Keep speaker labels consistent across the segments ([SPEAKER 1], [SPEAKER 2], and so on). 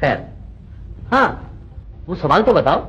[SPEAKER 1] खैर, हाँ, वो सवाल तो बताओ।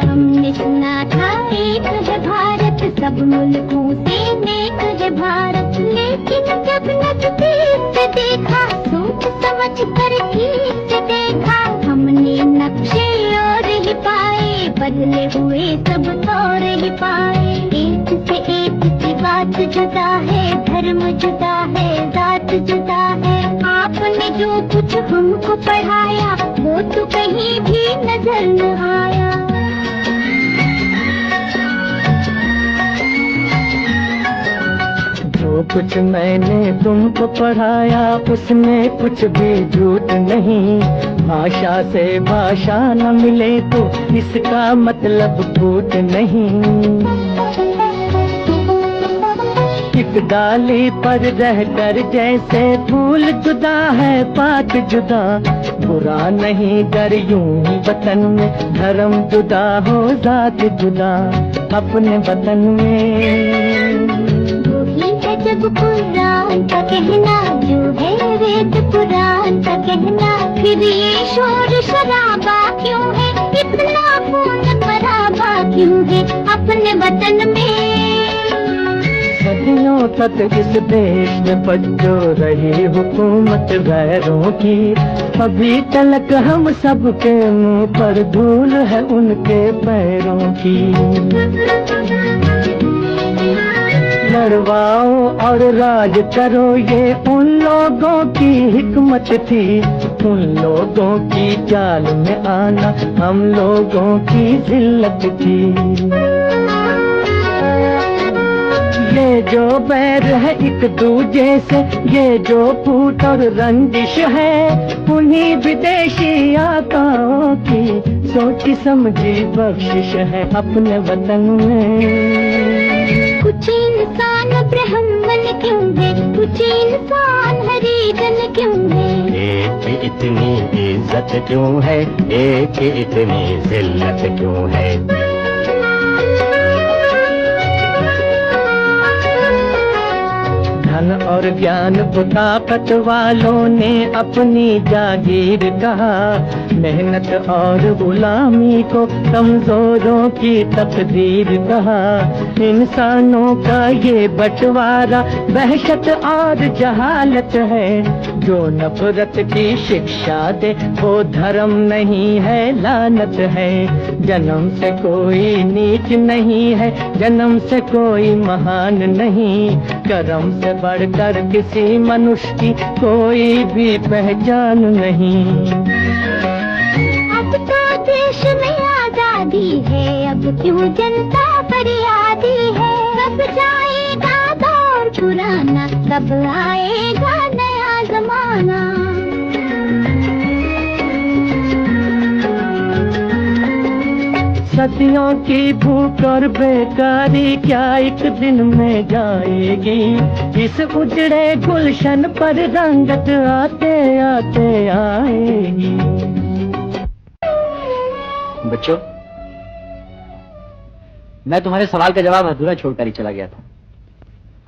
[SPEAKER 2] हमने सुना था एक है भारत, सब मुल्कों से नेक है भारत, लेकिन जब नजदीक से देखा, सोच समझ कर ठीक से देखा, हमने नक्शे और ही पाए, बदले हुए सब तौर ही पाए। एक से एक की बात जुदा है, धर्म जुदा है, जात जुदा है। आपने जो कुछ हमको पढ़ाया, वो तो कहीं भी नजर न आया।
[SPEAKER 3] जो कुछ मैंने तुमको पढ़ाया, उसमें कुछ भी झूठ नहीं। भाषा से भाषा न मिले तो इसका मतलब फूट नहीं। एक डाली पर रहकर जैसे फूल जुदा है पात जुदा, बुरा नहीं गर यूं ही वतन में धर्म जुदा हो जात जुदा। अपने वतन में
[SPEAKER 2] वही है जब कुरान का कहना, जो है वेद पुराण का कहना, फिर ये शोर शराबा क्यों है, इतना खून खराबा क्यों है अपने वतन में।
[SPEAKER 3] सदियों तक इस देश में बच्चो रही हुकूमत गैरों की, अभी तलक हम सबके मुंह पर धूल है उनके पैरों की। लड़वाओ और राज करो, ये उन लोगों की हिकमत थी, उन लोगों की चाल में आना हम लोगों की जिल्लत थी। ये जो बैर है एक दूजे से, ये जो फूट और रंजिश है, उन्हीं विदेशी आकाओं की सोची समझी बख्शिश है अपने वतन में।
[SPEAKER 2] कुछ इंसान ब्राह्मण क्यों है, कुछ इंसान हरिजन क्यों है,
[SPEAKER 3] एक इतनी इज्जत क्यों है, एक इतनी जिल्लत क्यों है। धन और ज्ञान ताकत वालों ने अपनी जागीर कहा, मेहनत और गुलामी को कमजोरों की तकदीर कहा। इंसानों का ये बंटवारा वहशत और जहालत है, जो नफरत की शिक्षा दे वो धर्म नहीं है लानत है। जन्म से कोई नीच नहीं है, जन्म से कोई महान नहीं, कर्म से बढ़कर किसी मनुष्य की कोई भी पहचान नहीं।
[SPEAKER 2] अब तो देश में आजादी है, अब क्यों जनता फरियादी है, कब जाएगा दौर पुराना, कब आएगा नया जमाना।
[SPEAKER 3] सदियों की भूख और बेकारी क्या एक दिन में जाएगी, इस उजड़े गुलशन पर रंगत आते आते आएगी।
[SPEAKER 1] बच्चों, मैं तुम्हारे सवाल का जवाब अधूरा छोड़कर ही चला गया था।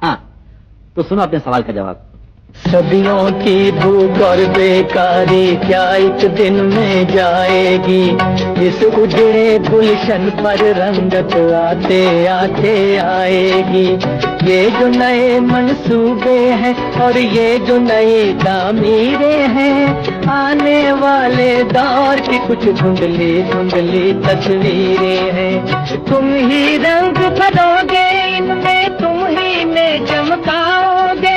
[SPEAKER 1] हाँ, तो सुनो अपने सवाल का जवाब।
[SPEAKER 3] सदियों की भूख और बेकारी क्या एक दिन में जाएगी, इस उजड़े गुलशन पर रंगत आते आते आएगी। ये जो नए मंसूबे हैं और ये जो नई तामीरें हैं, आने वाले दौर की कुछ धुंधली धुंधली तस्वीरें हैं। तुम ही रंग भरोगे इनमें, तुम ही ने चमकाओगे,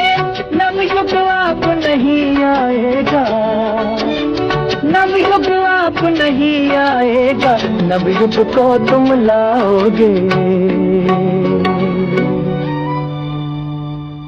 [SPEAKER 3] नवयुग आप नहीं आएगा, नवयुग आप नहीं आएगा, नवयुग को तुम लाओगे।